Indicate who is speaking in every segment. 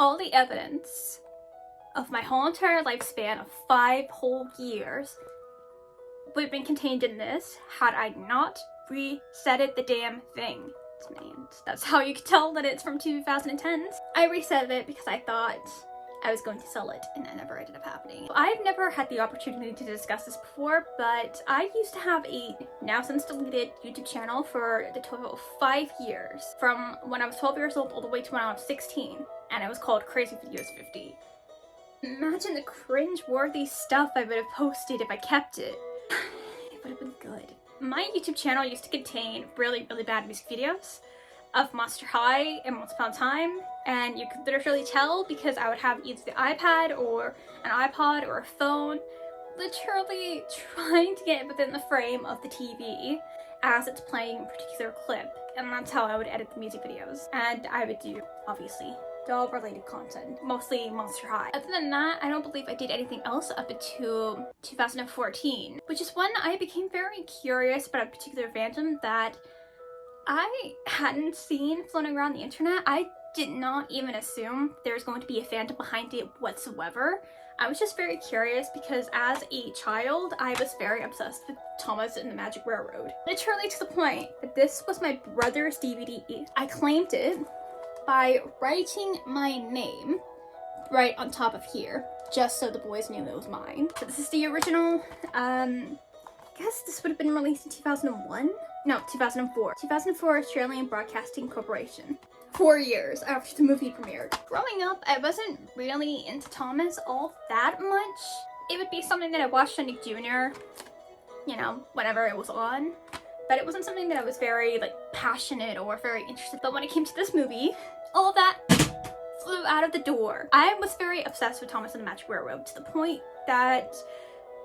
Speaker 1: all the evidence of my whole entire lifespan of 5 whole years would have been contained in this had I not resetted the damn thing. And that's how you can tell that it's from 2010s. I reset it because I thought I was going to sell it, and that never ended up happening. I've never had the opportunity to discuss this before, but I used to have a now since deleted YouTube channel for the total of 5 years, from when I was 12 years old all the way to when I was 16, and it was called Crazy Videos 50. Imagine the cringe-worthy stuff I would have posted if I kept it. It would have been good. My YouTube channel used to contain really bad music videos of Monster High and Once Upon a Time, and you could literally tell because I would have either the iPad or an iPod or a phone literally trying to get within the frame of the TV as it's playing a particular clip, and that's how I would edit the music videos. And I would do, obviously, dog-related content, mostly Monster High. Other than that, I don't believe I did anything else up until 2014, which is when I became very curious about a particular fandom that I hadn't seen floating around the internet. I did not even assume there was going to be a fandom behind it whatsoever. I was just very curious because as a child, I was very obsessed with Thomas and the Magic Railroad. Literally to the point that this was my brother's DVD. I claimed it by writing my name right on top of here, just so the boys knew it was mine. So this is the original. I guess this would have been released in 2001? No, 2004. 2004 Australian Broadcasting Corporation. 4 years after the movie premiered. Growing up, I wasn't really into Thomas all that much. It would be something that I watched on Nick Jr., you know, whenever it was on. But it wasn't something that I was very, like, passionate or very interested. But when it came to this movie, all of that flew out of the door. I was very obsessed with Thomas and the Magic Railroad to the point that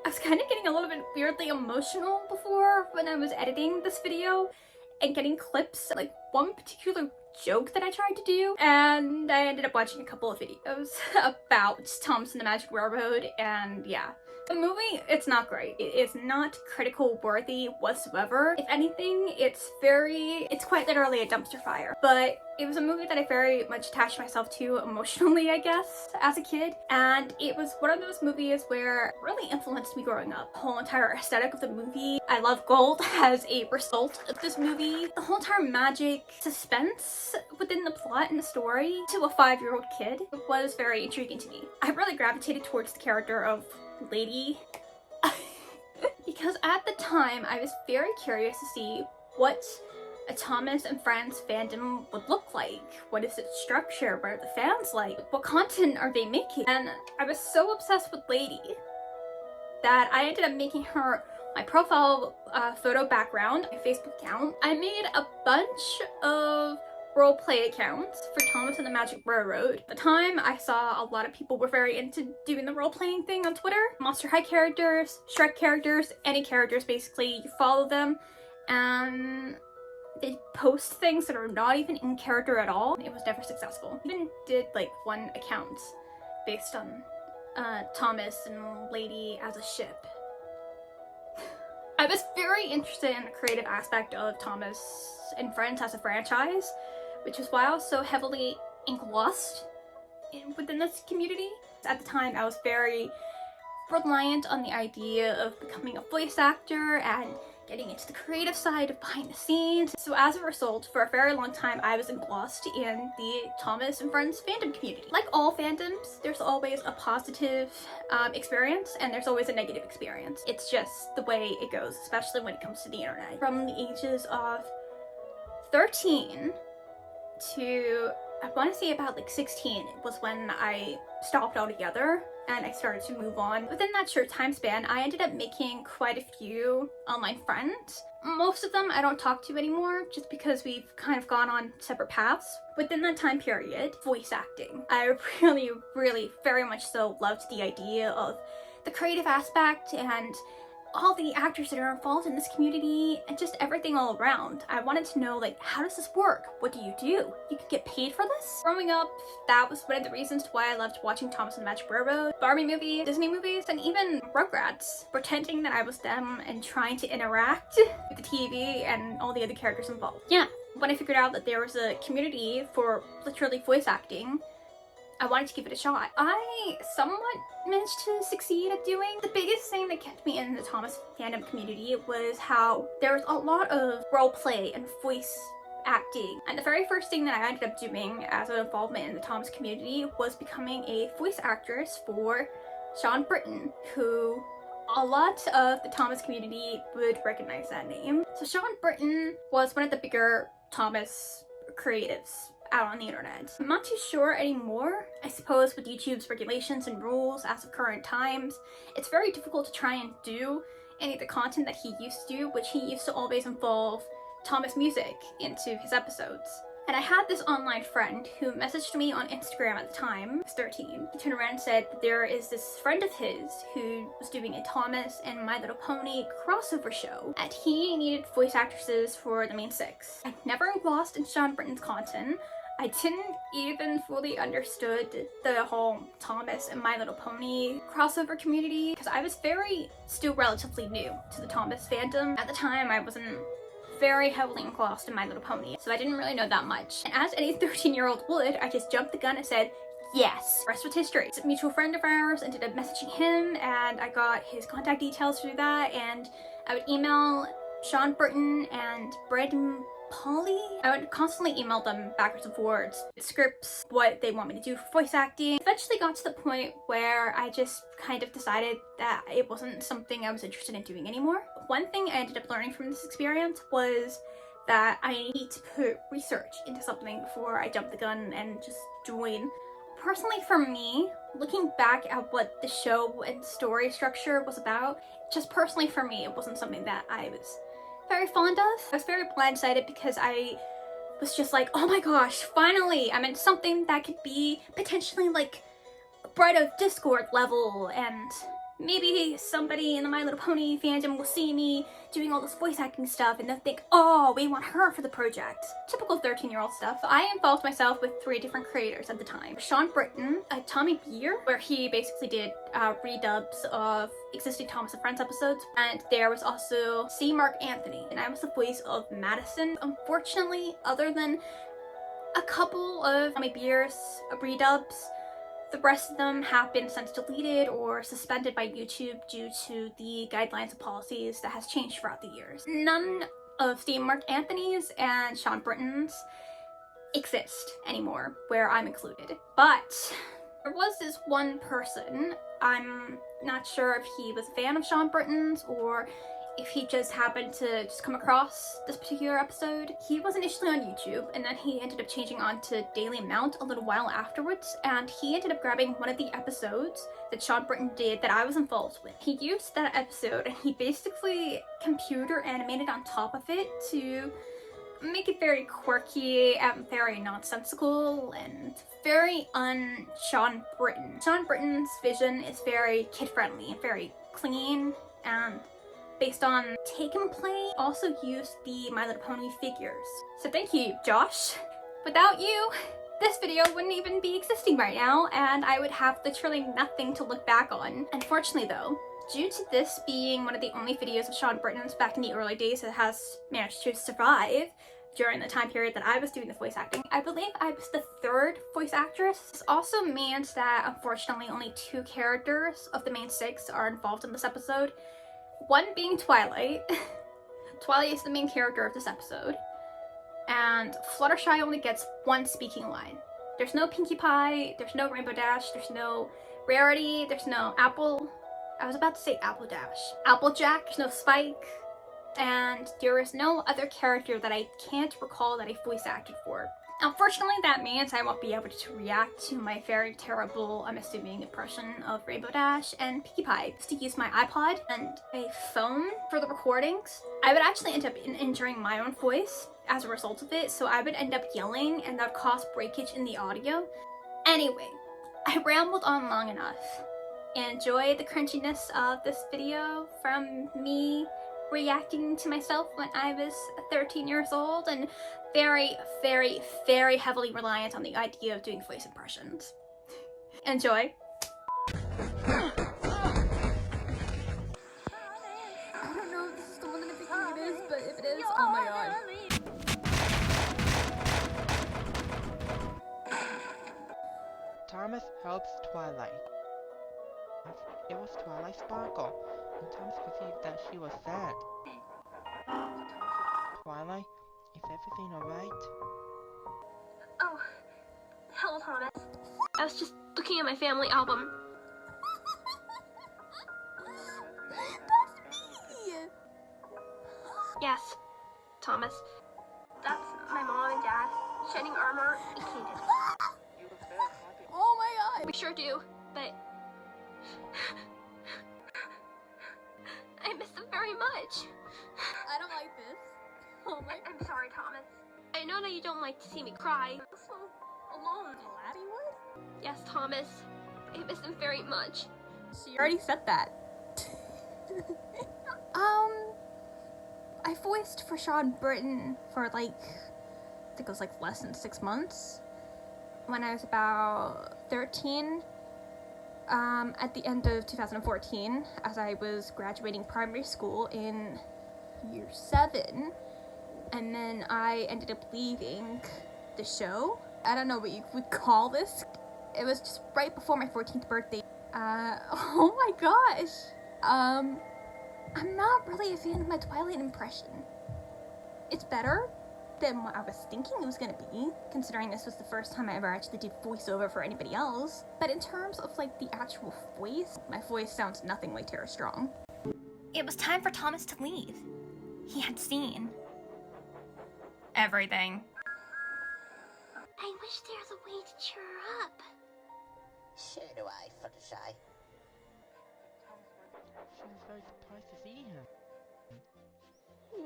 Speaker 1: I was kind of getting a little bit weirdly emotional before when I was editing this video and getting clips, like one particular joke that I tried to do, and I ended up watching a couple of videos about Thomas and the Magic Railroad, and yeah. The movie, it's not great. It is not critical worthy whatsoever. If anything, it's quite literally a dumpster fire. But it was a movie that I very much attached myself to emotionally, I guess, as a kid. And it was one of those movies where it really influenced me growing up. The whole entire aesthetic of the movie. I love gold as a result of this movie. The whole entire magic suspense within the plot and the story to a 5-year-old kid was very intriguing to me. I really gravitated towards the character of Lady because at the time I was very curious to see what a Thomas and Friends fandom would look like. What is its structure? What are the fans like? What content are they making? And I was so obsessed with Lady that I ended up making her my profile photo background, my Facebook account. I made a bunch of roleplay accounts for Thomas and the Magic Railroad. At the time, I saw a lot of people were very into doing the role-playing thing on Twitter. Monster High characters, Shrek characters, any characters basically, you follow them and they post things that are not even in character at all. It was never successful. I even did like one account based on Thomas and Lady as a ship. I was very interested in the creative aspect of Thomas and Friends as a franchise, which is why I was so heavily engrossed within this community. At the time, I was very reliant on the idea of becoming a voice actor and getting into the creative side of behind the scenes. So as a result, for a very long time, I was engrossed in the Thomas and Friends fandom community. Like all fandoms, there's always a positive experience and there's always a negative experience. It's just the way it goes, especially when it comes to the internet. From the ages of 13 to, I want to say about like 16 was when I stopped altogether and I started to move on. Within that short time span, I ended up making quite a few online friends. Most of them I don't talk to anymore just because we've kind of gone on separate paths. Within that time period, voice acting. I really very much so loved the idea of the creative aspect and all the actors that are involved in this community and just everything all around. I wanted to know, like, how does this work? What do? You can get paid for this? Growing up, that was one of the reasons why I loved watching Thomas and the Magic Railroad, Barbie movies, Disney movies, and even Rugrats, pretending that I was them and trying to interact with the TV and all the other characters involved. Yeah, when I figured out that there was a community for literally voice acting, I wanted to give it a shot. I somewhat managed to succeed at doing. The biggest thing that kept me in the Thomas fandom community was how there was a lot of role play and voice acting. And the very first thing that I ended up doing as an involvement in the Thomas community was becoming a voice actress for Shaun Brittian, who a lot of the Thomas community would recognize that name. So Shaun Brittian was one of the bigger Thomas creatives out on the internet. I'm not too sure anymore. I suppose with YouTube's regulations and rules as of current times, it's very difficult to try and do any of the content that he used to do, which he used to always involve Thomas music into his episodes. And I had this online friend who messaged me on Instagram at the time. He was 13. He turned around and said that there is this friend of his who was doing a Thomas and My Little Pony crossover show, and he needed voice actresses for the main six. I never lost in Shaun Brittian's content. I didn't even fully understood the whole Thomas and My Little Pony crossover community because I was still relatively new to the Thomas fandom. At the time, I wasn't very heavily engrossed in My Little Pony, so I didn't really know that much. And as any 13-year-old would, I just jumped the gun and said, yes. The rest was history. A mutual friend of ours ended up messaging him, and I got his contact details through that, and I would email Shaun Brittian and Braden Polly. I would constantly email them backwards and forwards, scripts, what they want me to do for voice acting. Eventually got to the point where I just kind of decided that it wasn't something I was interested in doing anymore. One thing I ended up learning from this experience was that I need to put research into something before I jump the gun and just join. Personally for me, looking back at what the show and story structure was about, just personally for me, it wasn't something that I was very fond of. I was very blindsided because I was just like, oh my gosh, finally I'm in something that could be potentially like Bride of Discord level, and maybe somebody in the My Little Pony fandom will see me doing all this voice acting stuff and they'll think, oh, we want her for the project. Typical 13-year-old stuff. I involved myself with 3 different creators at the time. Shaun Brittian, Tommy Beer, where he basically did redubs of existing Thomas and Friends episodes, and there was also C. Mark Anthony, and I was the voice of Madison. Unfortunately, other than a couple of Tommy Beer's redubs, the rest of them have been since deleted or suspended by YouTube due to the guidelines and policies that has changed throughout the years. None of the Mark Anthony's and Shaun Brittian's exist anymore, where I'm included. But there was this one person, I'm not sure if he was a fan of Shaun Brittian's or if he just happened to just come across this particular episode. He was initially on YouTube, and then he ended up changing on to Daily Mount a little while afterwards, and he ended up grabbing one of the episodes that Shaun Brittian did that I was involved with. He used that episode and he basically computer animated on top of it to make it very quirky and very nonsensical and very un-Shaun Brittian. Shaun Brittian's vision is very kid-friendly and very clean and based on take and play. Also used the My Little Pony figures. So thank you, Josh. Without you, this video wouldn't even be existing right now, and I would have literally nothing to look back on. Unfortunately though, due to this being one of the only videos of Shaun Brittian's back in the early days that has managed to survive during the time period that I was doing the voice acting, I believe I was the 3rd voice actress. This also means that unfortunately only 2 characters of the main 6 are involved in this episode. One being Twilight. Twilight is the main character of this episode. And Fluttershy only gets 1 speaking line. There's no Pinkie Pie, there's no Rainbow Dash, there's no Rarity, there's no Apple. I was about to say Apple Dash. Apple Jack, there's no Spike. And there is no other character that I can't recall that I voice acted for. Unfortunately, that means I won't be able to react to my very terrible, I'm assuming, impression of Rainbow Dash and Pinkie Pie. Just to use my iPod and a phone for the recordings, I would actually end up injuring my own voice as a result of it, so I would end up yelling and that would cause breakage in the audio. Anyway, I rambled on long enough. Enjoy the crunchiness of this video from me reacting to myself when I was 13 years old and very, very, very heavily reliant on the idea of doing voice impressions. Enjoy. I don't know if this is the one that I think it is, but if it is, oh my god.
Speaker 2: Thomas helps Twilight. It was Twilight's sparkle, and Thomas could see that she was sad. Twilight, is everything alright?
Speaker 3: Oh, hello, Thomas. I was just looking at my family album.
Speaker 4: That's me!
Speaker 3: Yes, Thomas. That's my mom and dad, shining armor and Kaden.
Speaker 4: Oh my god!
Speaker 3: We sure do, but I miss them very much.
Speaker 4: I don't like this. Oh my
Speaker 3: I'm sorry, Thomas. I know that you don't like to see me cry. I'm so alone.
Speaker 4: glad you would?
Speaker 3: Yes, Thomas. I miss them very much.
Speaker 4: She already said that. I voiced for Shaun Brittian for like, I think it was like less than 6 months. When I was about 13, at the end of 2014, as I was graduating primary school in year 7, and then I ended up leaving the show. I don't know what you would call this. It was just right before my 14th birthday. Oh my gosh. I'm not really a fan of my Twilight impression. It's better than what I was thinking it was gonna be, considering this was the first time I ever actually did voiceover for anybody else. But in terms of like the actual voice, my voice sounds nothing like Tara Strong.
Speaker 1: It was time for Thomas to leave. He had seen everything.
Speaker 3: I wish there was a way to cheer her up.
Speaker 5: So do I, Fluttershy.
Speaker 2: She was very surprised to see him.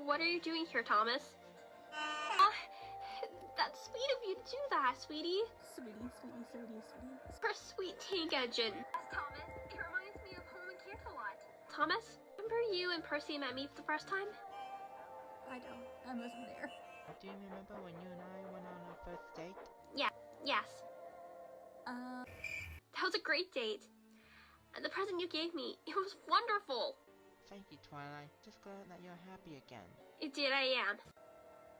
Speaker 3: What are you doing here, Thomas? That's sweet of you to do that, sweetie.
Speaker 4: Sweetie.
Speaker 3: For sweet tank engine. Yes, Thomas. It reminds me of home and Canterlot. Thomas, remember you and Percy met me for the first time?
Speaker 4: I don't. I wasn't there.
Speaker 2: Do you remember when you and I went on our first date?
Speaker 3: Yes. That was a great date. And the present you gave me, it was wonderful.
Speaker 2: Thank you, Twilight. Just glad that you're happy again.
Speaker 3: Indeed I am.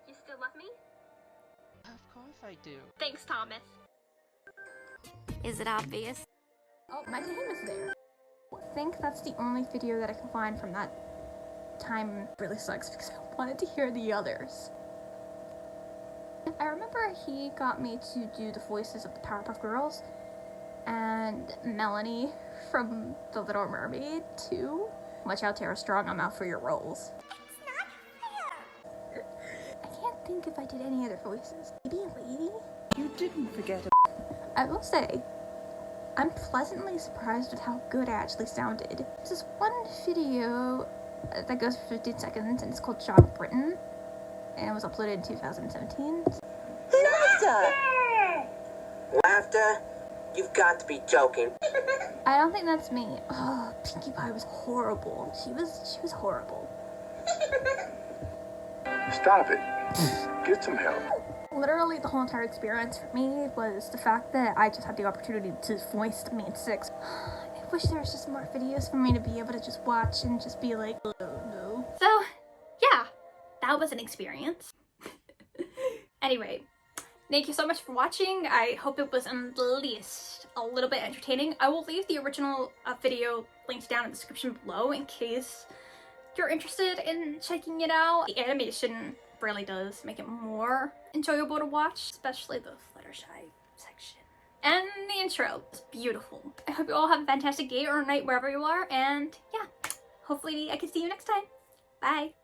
Speaker 3: You still love me?
Speaker 2: Of course I do.
Speaker 3: Thanks, Thomas.
Speaker 1: Is it obvious?
Speaker 4: Oh, my name is there. I think that's the only video that I can find from that time. It really sucks because I wanted to hear the others. I remember he got me to do the voices of the Powerpuff Girls and Melanie from The Little Mermaid too. Watch out, Tara Strong, I'm out for your roles.
Speaker 1: It's not fair.
Speaker 4: I can't think if I did any other voices. Maybe a lady?
Speaker 5: You didn't forget
Speaker 4: I will say, I'm pleasantly surprised with how good I actually sounded. There's this one video that goes for 15 seconds and it's called Shaun Brittian, and it was uploaded in 2017.
Speaker 5: Laughter! Laughter? You've got to be joking.
Speaker 4: I don't think that's me. Oh, Pinkie Pie was horrible. She was horrible.
Speaker 6: Stop it. Get some help.
Speaker 4: Literally, the whole entire experience for me was the fact that I just had the opportunity to voice the main 6. I wish there was just more videos for me to be able to just watch and just be like, oh no.
Speaker 1: So, yeah, that was an experience. Anyway, thank you so much for watching. I hope it was at least a little bit entertaining. I will leave the original video linked down in the description below in case you're interested in checking it out. The animation really does make it more enjoyable to watch, especially the Fluttershy section. And the intro is beautiful. I hope you all have a fantastic day or night wherever you are, and yeah, hopefully I can see you next time. Bye!